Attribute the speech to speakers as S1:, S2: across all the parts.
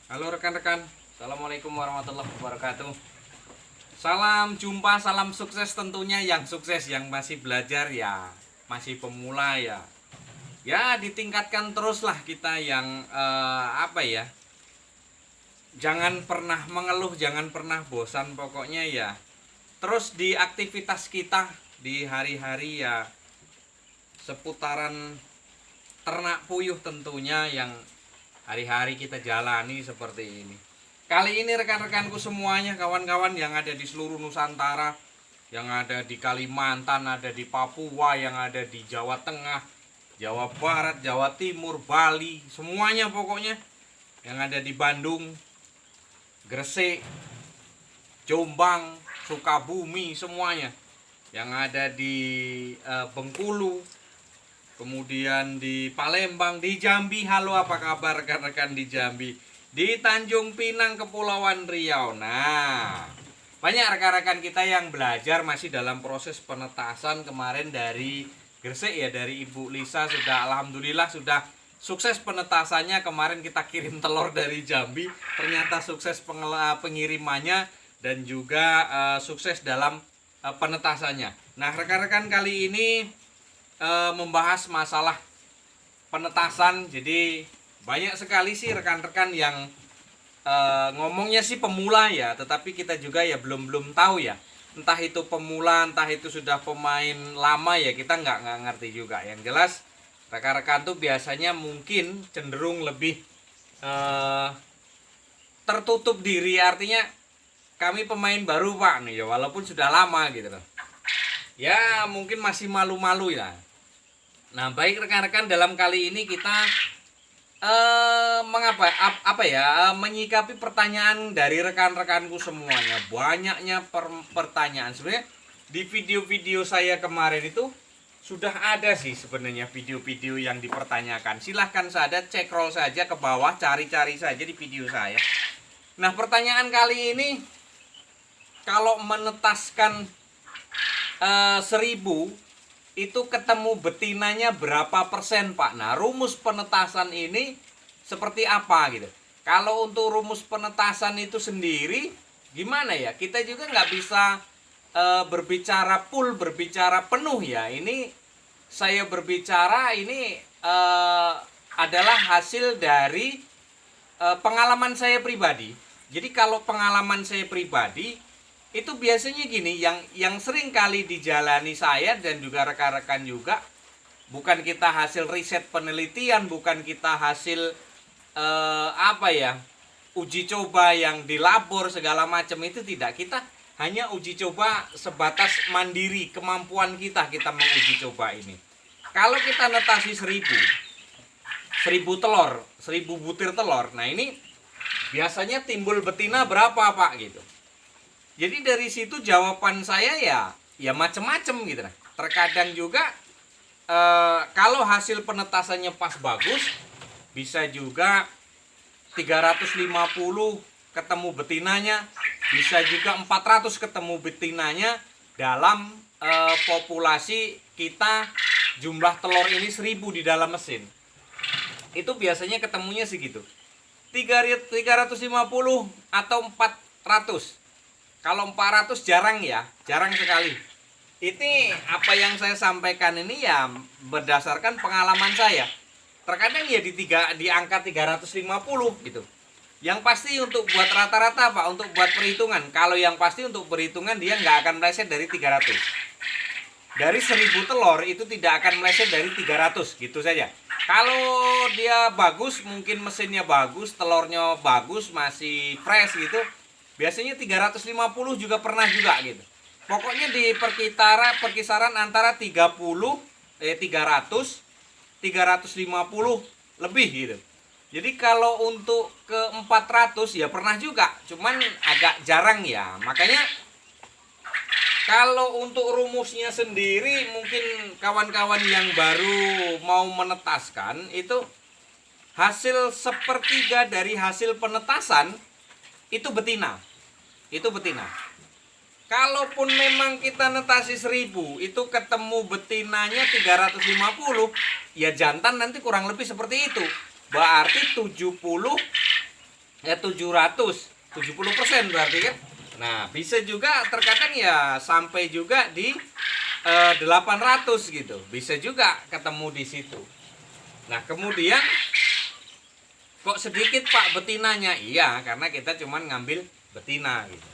S1: Halo rekan-rekan, Assalamualaikum warahmatullahi wabarakatuh. Salam jumpa, salam sukses tentunya yang sukses, yang masih belajar ya, masih pemula ya. Ya ditingkatkan teruslah kita yang apa ya, jangan pernah mengeluh, jangan pernah bosan pokoknya ya. Terus di aktivitas kita di hari-hari ya seputaran ternak puyuh tentunya yang hari-hari kita jalani seperti ini. Kali ini rekan-rekanku semuanya, kawan-kawan yang ada di seluruh Nusantara, yang ada di Kalimantan, ada di Papua, yang ada di Jawa Tengah, Jawa Barat, Jawa Timur, Bali, semuanya pokoknya, yang ada di Bandung, Gresik, Jombang, Sukabumi, semuanya, yang ada di Bengkulu, kemudian di Palembang, di Jambi. Halo, apa kabar rekan-rekan di Jambi? Di Tanjung Pinang, Kepulauan Riau. Nah, banyak rekan-rekan kita yang belajar masih dalam proses penetasan kemarin dari Gresik ya, dari Ibu Lisa sudah alhamdulillah sudah sukses penetasannya. Kemarin kita kirim telur dari Jambi, ternyata sukses pengirimannya dan juga sukses dalam penetasannya. Nah, rekan-rekan kali ini membahas masalah penetasan. Jadi banyak sekali sih rekan-rekan yang ngomongnya sih pemula ya, tetapi kita juga ya belum tahu ya. Entah itu pemula, entah itu sudah pemain lama ya, kita nggak ngerti juga. Yang jelas rekan-rekan tuh biasanya mungkin cenderung lebih tertutup diri, artinya kami pemain baru pak nih ya, walaupun sudah lama gitu loh. Ya mungkin masih malu-malu ya. Nah, baik rekan-rekan, dalam kali ini kita menyikapi pertanyaan dari rekan-rekanku semuanya. Banyaknya pertanyaan. Sebenarnya di video-video saya kemarin itu sudah ada sih sebenarnya video-video yang dipertanyakan. Silahkan saja cek roll saja ke bawah, cari-cari saja di video saya. Nah, pertanyaan kali ini, kalau menetaskan 1000 itu ketemu betinanya berapa persen pak? Nah, rumus penetasan ini seperti apa gitu. Kalau untuk rumus penetasan itu sendiri gimana ya, kita juga nggak bisa berbicara full, berbicara penuh ya. Ini saya berbicara ini adalah hasil dari pengalaman saya pribadi. Jadi kalau pengalaman saya pribadi itu biasanya gini, yang sering kali dijalani saya dan juga rekan-rekan juga, bukan kita hasil riset penelitian, bukan kita hasil uji coba yang di labor segala macam, itu tidak. Kita hanya uji coba sebatas mandiri, kemampuan kita menguji coba ini. Kalau kita netasi 1000 telur, 1000 butir telur, nah ini biasanya timbul betina berapa pak gitu. Jadi dari situ jawaban saya ya macem-macem gitu. Terkadang juga kalau hasil penetasannya pas bagus, bisa juga 350 ketemu betinanya, bisa juga 400 ketemu betinanya dalam populasi kita. Jumlah telur ini 1000 di dalam mesin. Itu biasanya ketemunya segitu. 350 atau 400. Kalau 400 jarang ya, jarang sekali. Ini apa yang saya sampaikan ini ya berdasarkan pengalaman saya. Terkadang ya di angka 350 gitu. Yang pasti untuk buat rata-rata pak, untuk buat perhitungan. Kalau yang pasti untuk perhitungan dia nggak akan meleset dari 300. Dari 1000 telur itu tidak akan meleset dari 300 gitu saja. Kalau dia bagus, mungkin mesinnya bagus, telurnya bagus, masih fresh gitu, biasanya 350 juga pernah juga gitu. Pokoknya di perkisaran antara 300 350 lebih gitu. Jadi kalau untuk ke 400 ya pernah juga, cuman agak jarang ya. Makanya kalau untuk rumusnya sendiri, mungkin kawan-kawan yang baru mau menetaskan itu hasil sepertiga dari hasil penetasan itu betina. Itu betina. Kalaupun memang kita netasi 1000, itu ketemu betinanya 350, ya jantan nanti kurang lebih seperti itu. Berarti 70 70% berarti kan. Nah, bisa juga terkadang ya sampai juga di 800 gitu. Bisa juga ketemu di situ. Nah, kemudian kok sedikit Pak betinanya? Iya, karena kita cuman ngambil betina gitu.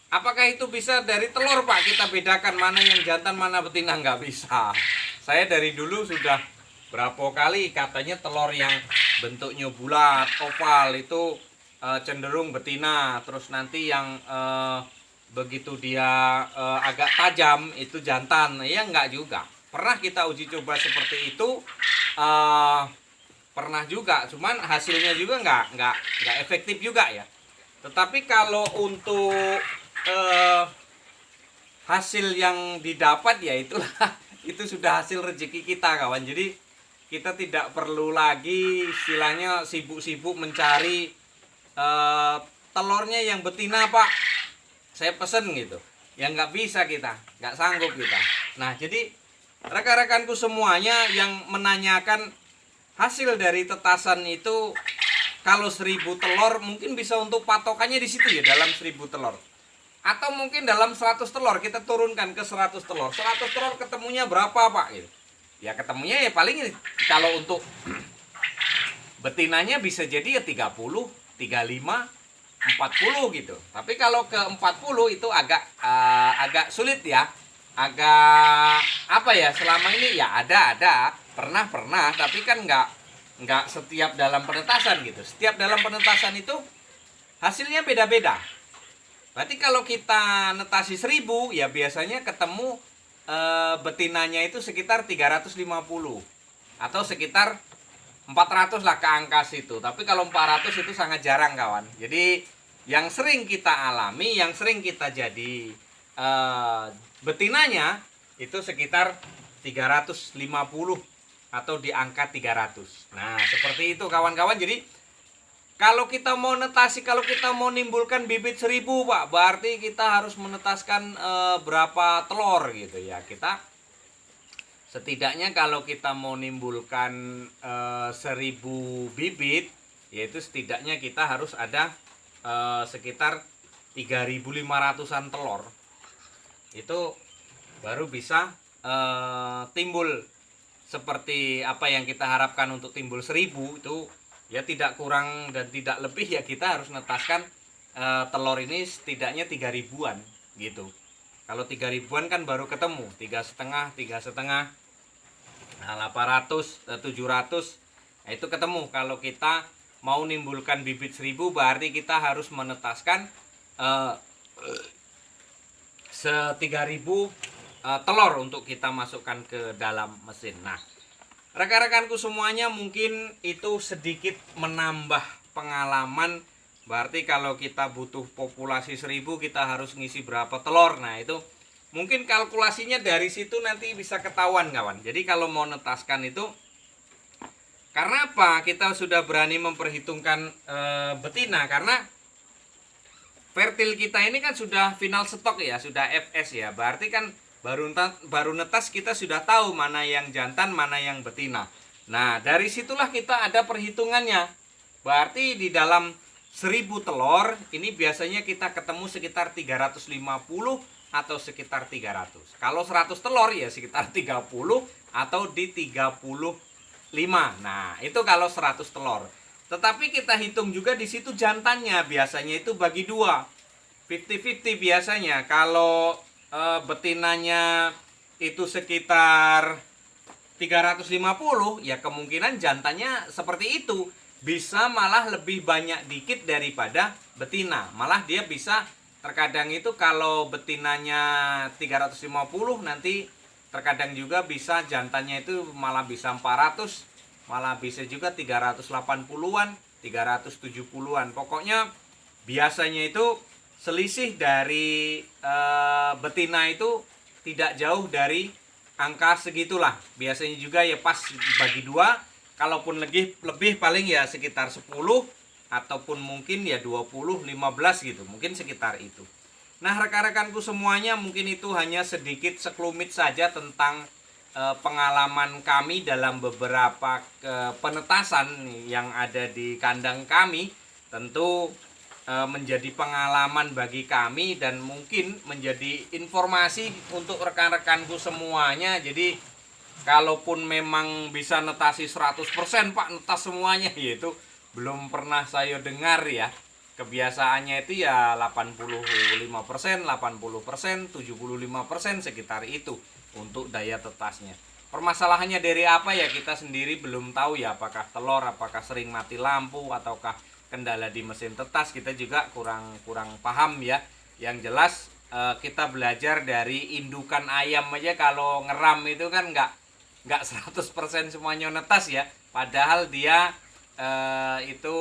S1: Apakah itu bisa dari telur Pak? Kita bedakan mana yang jantan mana betina? Nggak bisa. Saya dari dulu sudah berapa kali katanya telur yang bentuknya bulat, oval itu cenderung betina. Terus nanti yang begitu dia agak tajam itu jantan. Ya nggak juga. Pernah kita uji coba seperti itu. Pernah juga, cuman hasilnya juga nggak efektif juga ya. Tetapi kalau untuk hasil yang didapat ya itulah itu sudah hasil rezeki kita kawan. Jadi kita tidak perlu lagi istilahnya sibuk-sibuk mencari telurnya yang betina Pak, saya pesen gitu ya. Nggak bisa, kita nggak sanggup kita. Nah, jadi rekan-rekanku semuanya yang menanyakan hasil dari tetasan itu, kalau 1000 telur mungkin bisa untuk patokannya di situ ya, dalam 1000 telur. Atau mungkin dalam 100 telur kita turunkan ke 100 telur. 100 telur ketemunya berapa Pak gitu. Ya ketemunya ya paling kalau untuk betinanya bisa jadi ya 30, 35, 40 gitu. Tapi kalau ke 40 itu agak sulit ya. Agak apa ya, selama ini ya ada pernah tapi kan nggak setiap dalam penetasan gitu. Setiap dalam penetasan itu hasilnya beda-beda. Berarti kalau kita netasi 1000 ya biasanya ketemu betinanya itu sekitar 350 atau sekitar 400 lah ke angka situ. Tapi kalau 400 itu sangat jarang kawan. Jadi yang sering kita alami, yang sering kita jadi betinanya itu sekitar 350 atau di angka 300. Nah, seperti itu kawan-kawan. Jadi kalau kita mau netasi, kalau kita mau nimbulkan bibit 1000 Pak, berarti kita harus menetaskan berapa telur gitu ya. Kita setidaknya kalau kita mau nimbulkan 1000 bibit, yaitu setidaknya kita harus ada sekitar 3500-an telur. Itu baru bisa timbul seperti apa yang kita harapkan untuk timbul 1000 itu. Ya tidak kurang dan tidak lebih ya, kita harus netaskan telur ini setidaknya 3000-an gitu. Kalau 3000-an kan baru ketemu 3,5. Nah 800, 700 nah itu ketemu. Kalau kita mau nimbulkan bibit 1000 berarti kita harus menetaskan 3000 telur untuk kita masukkan ke dalam mesin. Nah, rekan-rekanku semuanya, mungkin itu sedikit menambah pengalaman. Berarti kalau kita butuh populasi 1000 kita harus ngisi berapa telur. Nah itu mungkin kalkulasinya dari situ nanti bisa ketahuan kawan. Jadi kalau mau netaskan itu, karena apa? Kita sudah berani memperhitungkan betina. Karena fertil kita ini kan sudah final stok ya, sudah FS ya. Berarti kan baru netas kita sudah tahu mana yang jantan, mana yang betina. Nah, dari situlah kita ada perhitungannya. Berarti di dalam 1000 telur ini biasanya kita ketemu sekitar 350 atau sekitar 300. Kalau 100 telur ya sekitar 30 atau di 35. Nah, itu kalau 100 telur. Tetapi kita hitung juga di situ jantannya, biasanya itu bagi 2. 50-50 biasanya. Kalau betinanya itu sekitar 350 ya kemungkinan jantannya seperti itu, bisa malah lebih banyak dikit daripada betina. Malah dia bisa terkadang itu kalau betinanya 350 nanti terkadang juga bisa jantannya itu malah bisa 400, malah bisa juga 380-an, 370-an. Pokoknya biasanya itu selisih dari betina itu tidak jauh dari angka segitulah. Biasanya juga ya pas bagi 2. Kalaupun lebih paling ya sekitar 10 ataupun mungkin ya 20, 15 gitu. Mungkin sekitar itu. Nah, rekan-rekanku semuanya, mungkin itu hanya sedikit sekelumit saja tentang pengalaman kami dalam beberapa penetasan yang ada di kandang kami. Tentu menjadi pengalaman bagi kami dan mungkin menjadi informasi untuk rekan-rekanku semuanya. Jadi kalaupun memang bisa netasi 100% Pak, netas semuanya, yaitu belum pernah saya dengar ya. Kebiasaannya itu ya 85%, 80%, 75% sekitar itu untuk daya tetasnya. Permasalahannya dari apa ya, kita sendiri belum tahu ya, apakah telur, apakah sering mati lampu, ataukah kendala di mesin tetas, kita juga kurang paham ya. Yang jelas kita belajar dari indukan ayam aja, kalau ngeram itu kan nggak 100% semuanya netas ya, padahal dia itu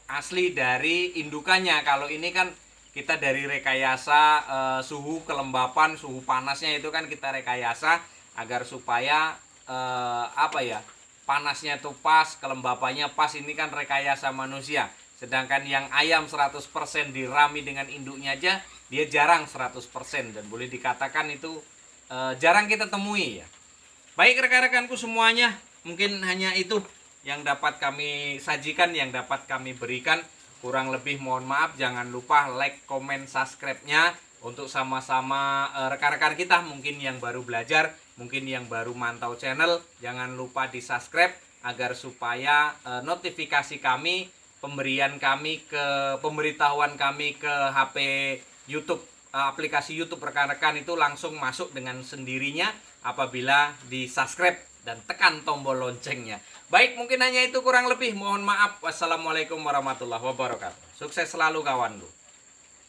S1: asli dari indukannya. Kalau ini kan kita dari rekayasa suhu kelembapan, suhu panasnya itu kan kita rekayasa agar supaya panasnya itu pas, kelembapannya pas. Ini kan rekayasa manusia. Sedangkan yang ayam 100% dirami dengan induknya aja, dia jarang 100%, dan boleh dikatakan itu jarang kita temui ya. Baik rekan-rekanku semuanya, mungkin hanya itu yang dapat kami sajikan, yang dapat kami berikan. Kurang lebih mohon maaf. Jangan lupa like, comment, subscribe-nya untuk sama-sama rekan-rekan kita mungkin yang baru belajar, mungkin yang baru mantau channel. Jangan lupa di subscribe agar supaya notifikasi kami, pemberian kami pemberitahuan kami ke HP YouTube, aplikasi YouTube rekan-rekan itu langsung masuk dengan sendirinya apabila di subscribe dan tekan tombol loncengnya. Baik, mungkin hanya itu, kurang lebih mohon maaf. Wassalamualaikum warahmatullahi wabarakatuh. Sukses selalu kawanku.